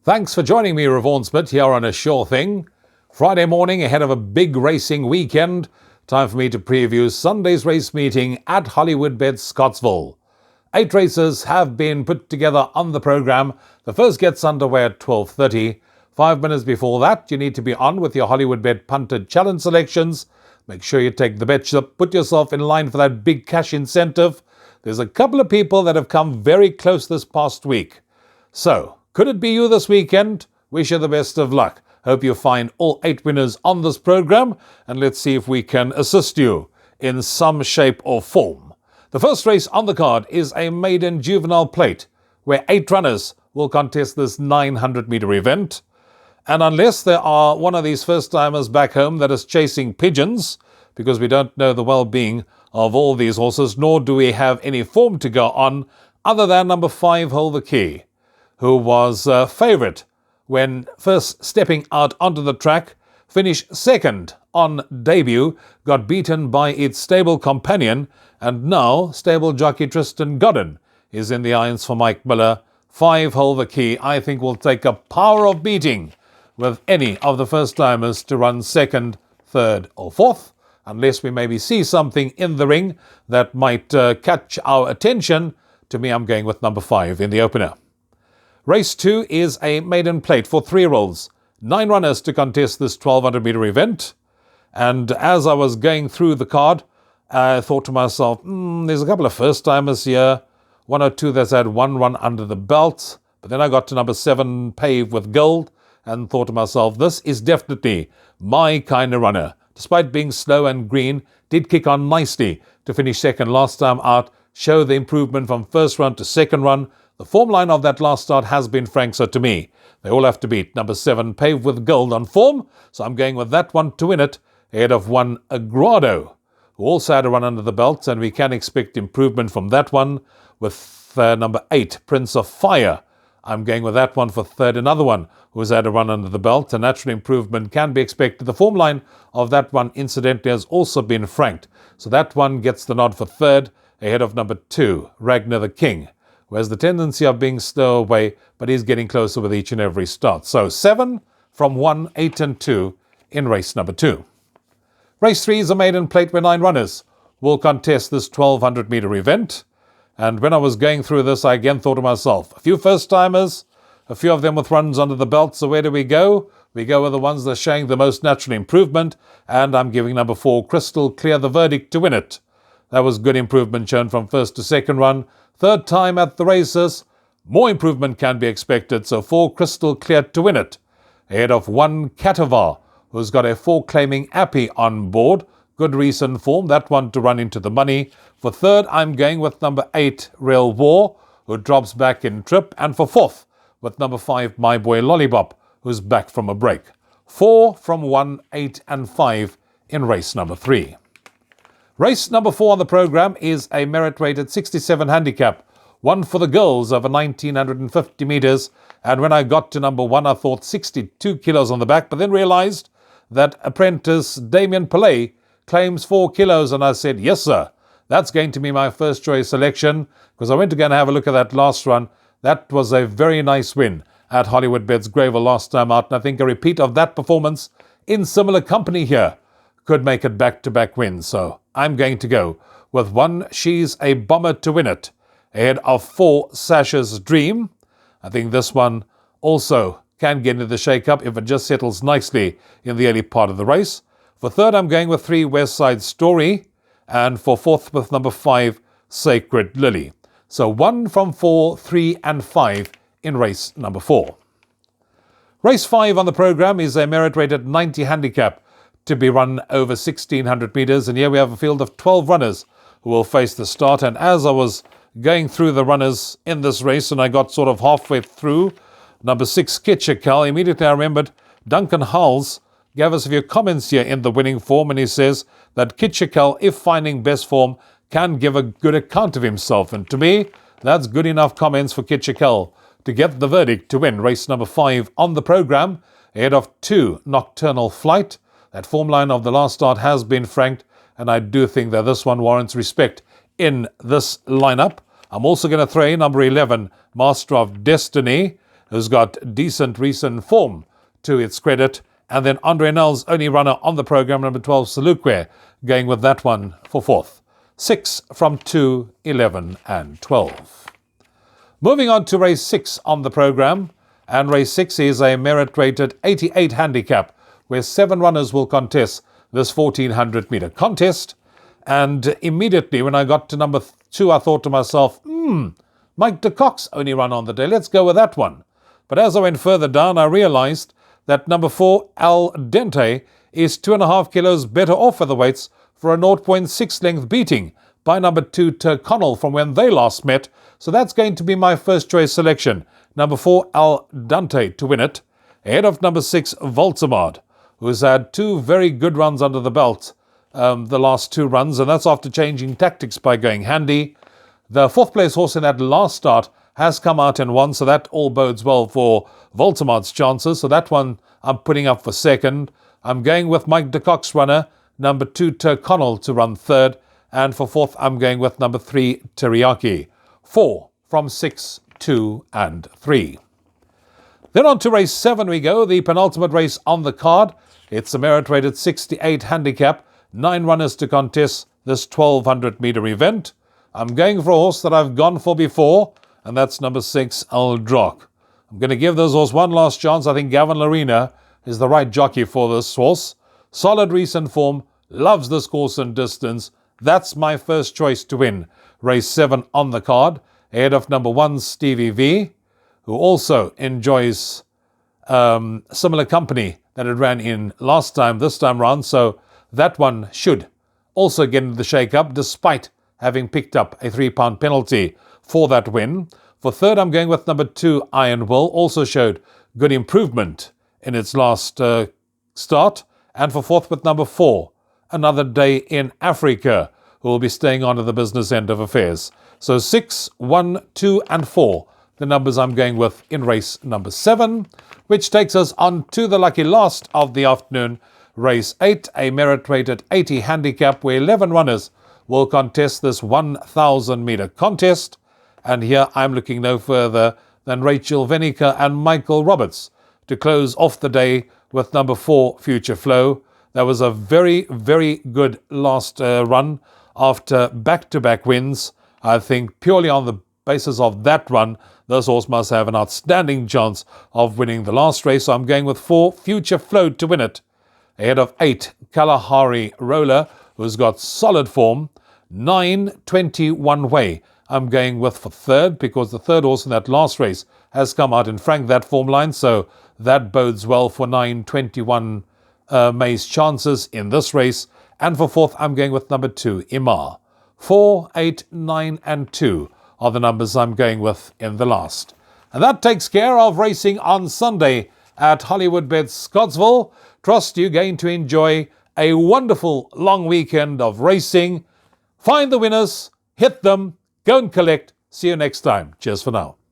Thanks for joining me, Rouvaun Smit, here on A Sure Thing. Friday morning ahead of a big racing weekend. Time for me to preview Sunday's race meeting at Hollywoodbets Scottsville. 8 races have been put together on the programme. The first gets underway at 12:30. 5 minutes before that, you need to be on with your Hollywoodbet punted challenge selections. Make sure you take the bets up, put yourself in line for that big cash incentive. There's a couple of people that have come very close this past week. So, could it be you this weekend? Wish you the best of luck. Hope you find all 8 winners on this program, and let's see if we can assist you in some shape or form. The first race on the card is a maiden juvenile plate, where 8 runners will contest this 900-metre event. And unless there are one of these first-timers back home that is chasing pigeons, because we don't know the well-being of all these horses, nor do we have any form to go on, other than number 5, Hold the Key, who was favourite when first stepping out onto the track, finished second on debut, got beaten by its stable companion, and now stable jockey Tristan Godden is in the irons for Mike Miller. 5, Hold the Key, I think will take a power of beating with any of the first-timers to run second, third or fourth, unless we maybe see something in the ring that might catch our attention. To me, I'm going with number 5 in the opener. Race 2 is a maiden plate for 3-year-olds. 9 runners to contest this 1,200-metre event. And as I was going through the card, I thought to myself, there's a couple of first-timers here. 1 or 2 that's had 1 run under the belt. But then I got to number 7, Pave with Gold, and thought to myself, this is definitely my kind of runner. Despite being slow and green, did kick on nicely to finish second last time out, show the improvement from first run to second run. The form line of that last start has been frank, so to me, they all have to beat number 7, Paved with Gold on form, so I'm going with that one to win it, ahead of 1, Agrado, who also had a run under the belt, and we can expect improvement from that one, with number 8, Prince of Fire. I'm going with that one for third, another one who's had a run under the belt. A natural improvement can be expected. The form line of that one, incidentally, has also been franked, so that one gets the nod for third, ahead of number 2, Ragnar the King, who has the tendency of being slow away, but is getting closer with each and every start. So 7 from 1, 8 and 2 in race number 2. Race 3 is a maiden plate where 9 runners will contest this 1,200-metre event. And when I was going through this, I again thought to myself, a few first-timers, a few of them with runs under the belt, so where do we go? We go with the ones that are showing the most natural improvement, and I'm giving number 4, Crystal Clear, the verdict to win it. That was good improvement shown from first to second run. Third time at the races, more improvement can be expected, so 4, Crystal Clear to win it. Ahead of 1, Katavar, who's got a 4 claiming Appy on board. Good recent form, that one to run into the money. For third, I'm going with number 8, Real War, who drops back in trip. And for fourth, with number 5, My Boy Lollipop, who's back from a break. 4 from 1, 8 and 5 in race number 3. Race number 4 on the programme is a merit-rated 67 handicap, one for the girls over 1,950 metres. And when I got to number 1, I thought 62 kilos on the back, but then realised that apprentice Damien Pillay claims 4 kilos, and I said, yes, sir. That's going to be my first choice selection, because I went to go and have a look at that last run. That was a very nice win at Hollywoodbets Greyville last time out, and I think a repeat of that performance in similar company here could make it back-to-back wins. So I'm going to go with 1, She's a Bomber to win it, ahead of 4, Sasha's Dream. I think this one also can get into the shake-up if it just settles nicely in the early part of the race. For third, I'm going with 3, West Side Story. And for fourth, with number 5, Sacred Lily. So 1 from 4, 3 and 5 in race number 4. Race 5 on the programme is a merit-rated 90 handicap to be run over 1,600 metres. And here we have a field of 12 runners who will face the start. And as I was going through the runners in this race, and I got sort of halfway through, number 6, Kitchakal, immediately I remembered Duncan Hulls gave us a few comments here in the winning form, and he says that Kitchakal, if finding best form, can give a good account of himself. And to me, that's good enough comments for Kitchakal to get the verdict to win race number 5 on the programme, ahead of 2, Nocturnal Flight. That form line of the last start has been franked, and I do think that this one warrants respect in this lineup. I'm also going to throw in number 11, Master of Destiny. who's got decent recent form to its credit. And then Andre Nell's only runner on the program, number 12, Salukwe, going with that one for fourth. 6 from 2, 11 and 12. Moving on to race 6 on the program. And race 6 is a merit-rated 88 handicap, where 7 runners will contest this 1400-meter contest. And immediately when I got to number 2, I thought to myself, Mike de Kock's only run on the day. Let's go with that one. But as I went further down, I realized that number 4, Al Dente, is 2.5 kilos better off for the weights for a 0.6 length beating by number 2, Turconnell, from when they last met. So that's going to be my first choice selection. Number 4, Al Dente, to win it, ahead of number 6, Voltamard, who's had 2 very good runs under the belt, the last 2 runs, and that's after changing tactics by going handy. The 4th place horse in that last start has come out and won, so that all bodes well for Voltamard's chances. So that one I'm putting up for second. I'm going with Mike de Kock's runner, number 2, Turconnell, to run third. And for fourth, I'm going with number 3, Teriyaki. 4 from 6, 2 and 3. Then on to race 7 we go, the penultimate race on the card. It's a merit-rated 68 handicap, 9 runners to contest this 1200-meter event. I'm going for a horse that I've gone for before, and that's number 6, Aldrock. I'm going to give this horse one last chance. I think Gavin Larena is the right jockey for this horse. Solid recent form, loves this course and distance. That's my first choice to win race 7 on the card, ahead of number 1, Stevie V, who also enjoys similar company that it ran in last time, this time round. So that one should also get into the shake-up, despite having picked up a £3 penalty for that win. For third, I'm going with number 2, Iron Will. Also showed good improvement in its last start. And for fourth, with number 4, Another Day in Africa, who will be staying on to the business end of affairs. So 6, 1, 2 and 4, the numbers I'm going with in race number 7, which takes us on to the lucky last of the afternoon, race 8, a merit-rated 80 handicap, where 11 runners will contest this 1,000-meter contest. And here I'm looking no further than Rachel Venica and Michael Roberts to close off the day with number 4, Future Flow. That was a very, very good last run after back-to-back wins. I think purely on the basis of that run, this horse must have an outstanding chance of winning the last race. So I'm going with 4, Future Flow, to win it, ahead of 8, Kalahari Roller, who's got solid form. 9, 21 Way, I'm going with for third, because the third horse in that last race has come out and franked that form line. So that bodes well for 9, 21 May's chances in this race. And for fourth, I'm going with number 2, Imar. 4, 8, 9 and 2 are the numbers I'm going with in the last. And that takes care of racing on Sunday at Hollywoodbets Scottsville. Trust you're going to enjoy a wonderful long weekend of racing. Find the winners, hit them, go and collect. See you next time. Cheers for now.